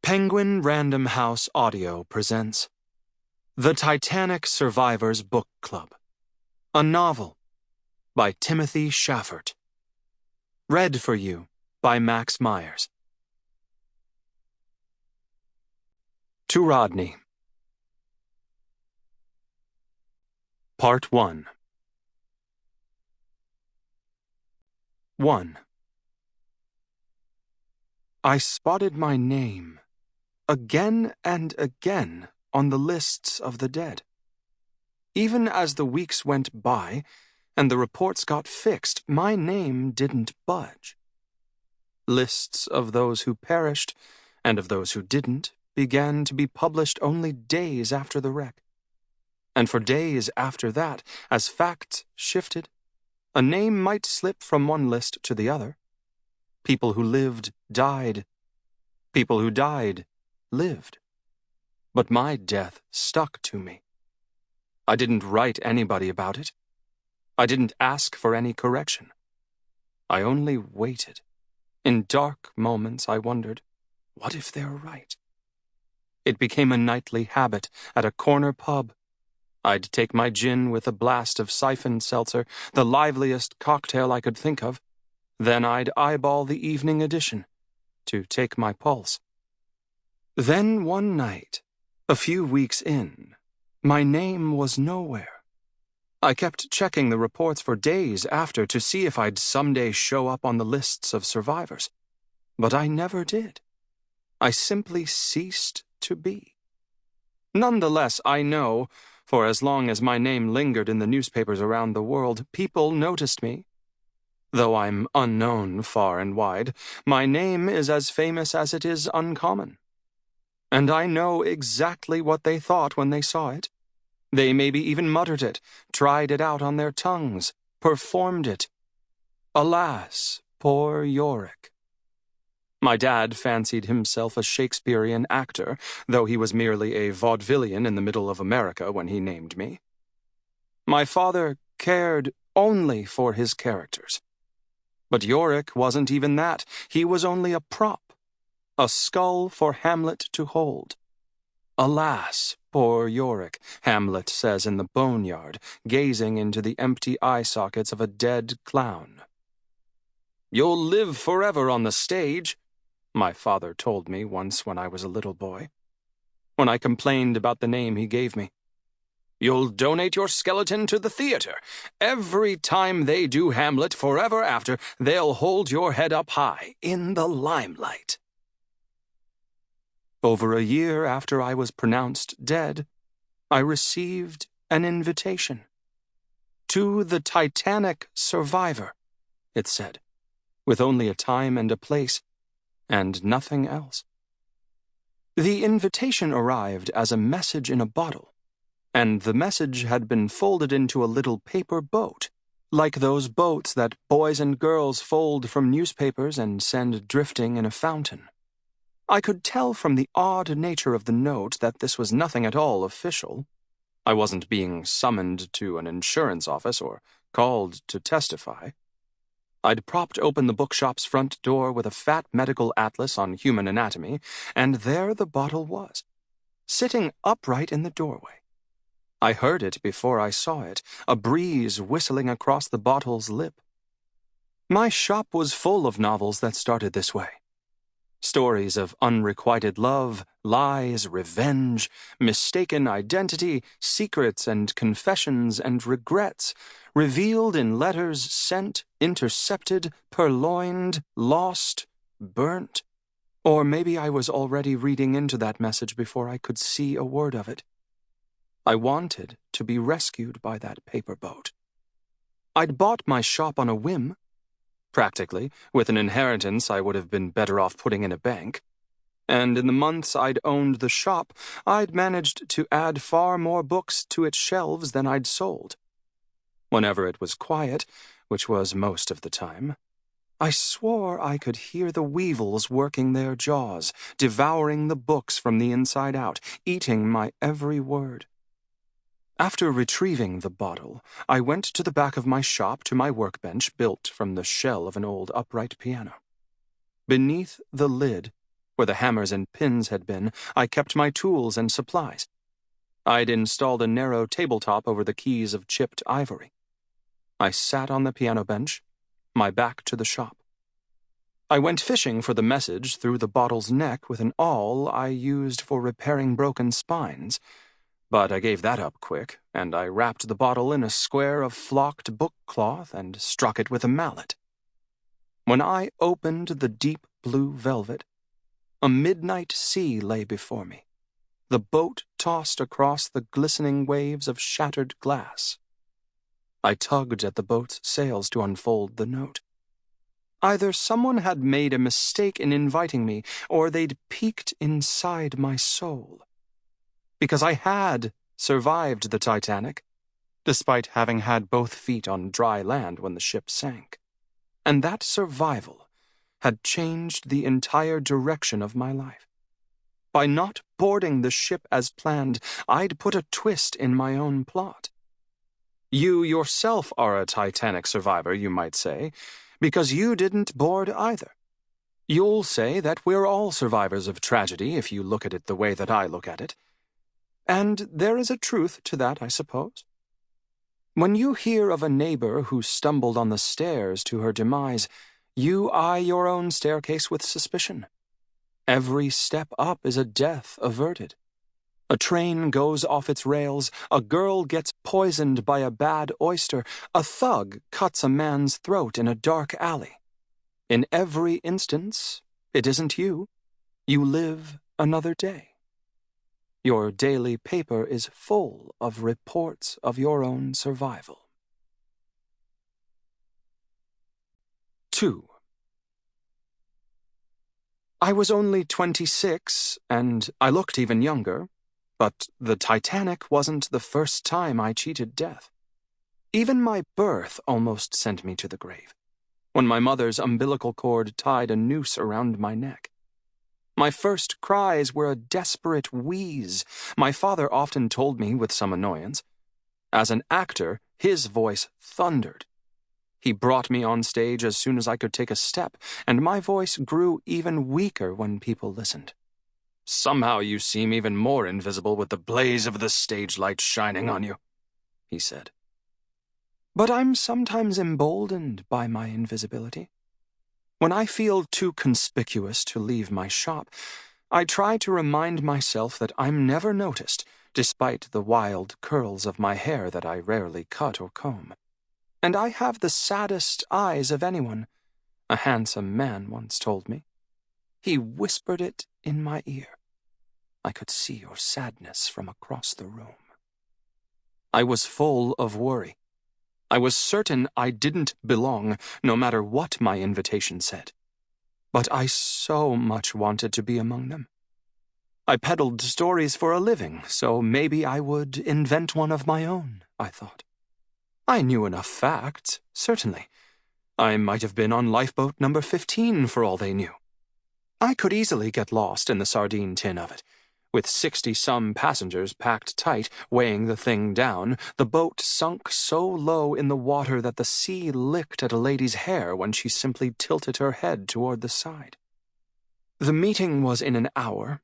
Penguin Random House Audio presents The Titanic Survivors Book Club, a novel by Timothy Schaffert. Read for you by Max Meyers. To Rodney. Part 1. 1. I spotted my name again and again on the lists of the dead. Even as the weeks went by and the reports got fixed, my name didn't budge. Lists of those who perished and of those who didn't began to be published only days after the wreck. And for days after that, as facts shifted, a name might slip from one list to the other. People who lived died. People who died lived. But my death stuck to me. I didn't write anybody about it. I didn't ask for any correction. I only waited. In dark moments, I wondered, what if they're right? It became a nightly habit at a corner pub. I'd take my gin with a blast of siphon seltzer, the liveliest cocktail I could think of. Then I'd eyeball the evening edition to take my pulse. Then one night, a few weeks in, my name was nowhere. I kept checking the reports for days after to see if I'd someday show up on the lists of survivors. But I never did. I simply ceased to be. Nonetheless, I know, for as long as my name lingered in the newspapers around the world, people noticed me. Though I'm unknown far and wide, my name is as famous as it is uncommon. And I know exactly what they thought when they saw it. They maybe even muttered it, tried it out on their tongues, performed it. Alas, poor Yorick. My dad fancied himself a Shakespearean actor, though he was merely a vaudevillian in the middle of America when he named me. My father cared only for his characters. But Yorick wasn't even that. He was only a prop, a skull for Hamlet to hold. Alas, poor Yorick, Hamlet says in the boneyard, gazing into the empty eye sockets of a dead clown. You'll live forever on the stage, my father told me once when I was a little boy, when I complained about the name he gave me. You'll donate your skeleton to the theater. Every time they do Hamlet forever after, they'll hold your head up high, in the limelight. Over a year after I was pronounced dead, I received an invitation. To the Titanic survivor, it said, with only a time and a place, and nothing else. The invitation arrived as a message in a bottle, and the message had been folded into a little paper boat, like those boats that boys and girls fold from newspapers and send drifting in a fountain. I could tell from the odd nature of the note that this was nothing at all official. I wasn't being summoned to an insurance office or called to testify. I'd propped open the bookshop's front door with a fat medical atlas on human anatomy, and there the bottle was, sitting upright in the doorway. I heard it before I saw it, a breeze whistling across the bottle's lip. My shop was full of novels that started this way. Stories of unrequited love, lies, revenge, mistaken identity, secrets and confessions and regrets, revealed in letters sent, intercepted, purloined, lost, burnt. Or maybe I was already reading into that message before I could see a word of it. I wanted to be rescued by that paper boat. I'd bought my shop on a whim. Practically, with an inheritance I would have been better off putting in a bank. And in the months I'd owned the shop, I'd managed to add far more books to its shelves than I'd sold. Whenever it was quiet, which was most of the time, I swore I could hear the weevils working their jaws, devouring the books from the inside out, eating my every word. After retrieving the bottle, I went to the back of my shop to my workbench built from the shell of an old upright piano. Beneath the lid, Where the hammers and pins had been, I kept my tools and supplies. I'd installed a narrow tabletop over the keys of chipped ivory. I sat on the piano bench, my back to the shop. I went fishing for the message through the bottle's neck with an awl I used for repairing broken spines, but I gave that up quick, and I wrapped the bottle in a square of flocked book cloth and struck it with a mallet. When I opened the deep blue velvet, a midnight sea lay before me. The boat tossed across the glistening waves of shattered glass. I tugged at the boat's sails to unfold the note. Either someone had made a mistake in inviting me, or they'd peeked inside my soul. Because I had survived the Titanic, despite having had both feet on dry land when the ship sank. And that survival had changed the entire direction of my life. By not boarding the ship as planned, I'd put a twist in my own plot. You yourself are a Titanic survivor, you might say, because you didn't board either. You'll say that we're all survivors of tragedy if you look at it the way that I look at it. And there is a truth to that, I suppose. When you hear of a neighbor who stumbled on the stairs to her demise, you eye your own staircase with suspicion. Every step up is a death averted. A train goes off its rails, a girl gets poisoned by a bad oyster, a thug cuts a man's throat in a dark alley. In every instance, it isn't you. You live another day. Your daily paper is full of reports of your own survival. 2. I was only 26, and I looked even younger, but the Titanic wasn't the first time I cheated death. Even my birth almost sent me to the grave, when my mother's umbilical cord tied a noose around my neck. My first cries were a desperate wheeze, my father often told me with some annoyance. As an actor, his voice thundered. He brought me on stage as soon as I could take a step, and my voice grew even weaker when people listened. "Somehow you seem even more invisible with the blaze of the stage light shining on you," he said. But I'm sometimes emboldened by my invisibility. When I feel too conspicuous to leave my shop, I try to remind myself that I'm never noticed, despite the wild curls of my hair that I rarely cut or comb. And I have the saddest eyes of anyone, a handsome man once told me. He whispered it in my ear. I could see your sadness from across the room. I was full of worry. I was certain I didn't belong, no matter what my invitation said. But I so much wanted to be among them. I peddled stories for a living, so maybe I would invent one of my own, I thought. I knew enough facts, certainly. I might have been on lifeboat number 15 for all they knew. I could easily get lost in the sardine tin of it. With 60-some passengers packed tight, weighing the thing down, the boat sunk so low in the water that the sea licked at a lady's hair when she simply tilted her head toward the side. The meeting was in an hour,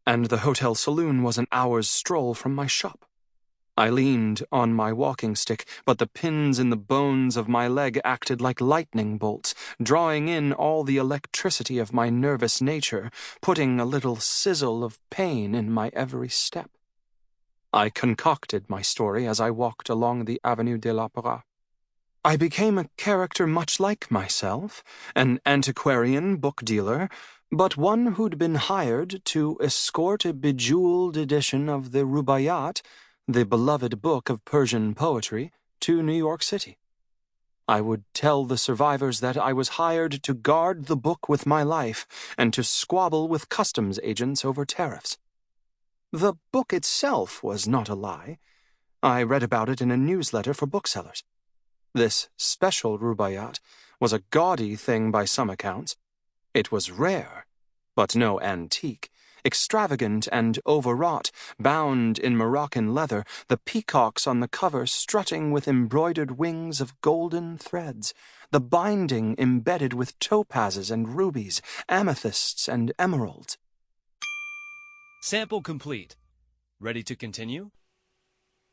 and the hotel saloon was an hour's stroll from my shop. I leaned on my walking stick, but the pins in the bones of my leg acted like lightning bolts, drawing in all the electricity of my nervous nature, putting a little sizzle of pain in my every step. I concocted my story as I walked along the Avenue de l'Opéra. I became a character much like myself, an antiquarian book dealer, but one who'd been hired to escort a bejeweled edition of the Rubaiyat, the beloved book of Persian poetry, to New York City. I would tell the survivors that I was hired to guard the book with my life and to squabble with customs agents over tariffs. The book itself was not a lie. I read about it in a newsletter for booksellers. This special Rubaiyat was a gaudy thing by some accounts. It was rare, but no antique, extravagant and overwrought, bound in Moroccan leather, the peacocks on the cover strutting with embroidered wings of golden threads, the binding embedded with topazes and rubies, amethysts and emeralds. Sample complete. Ready to continue?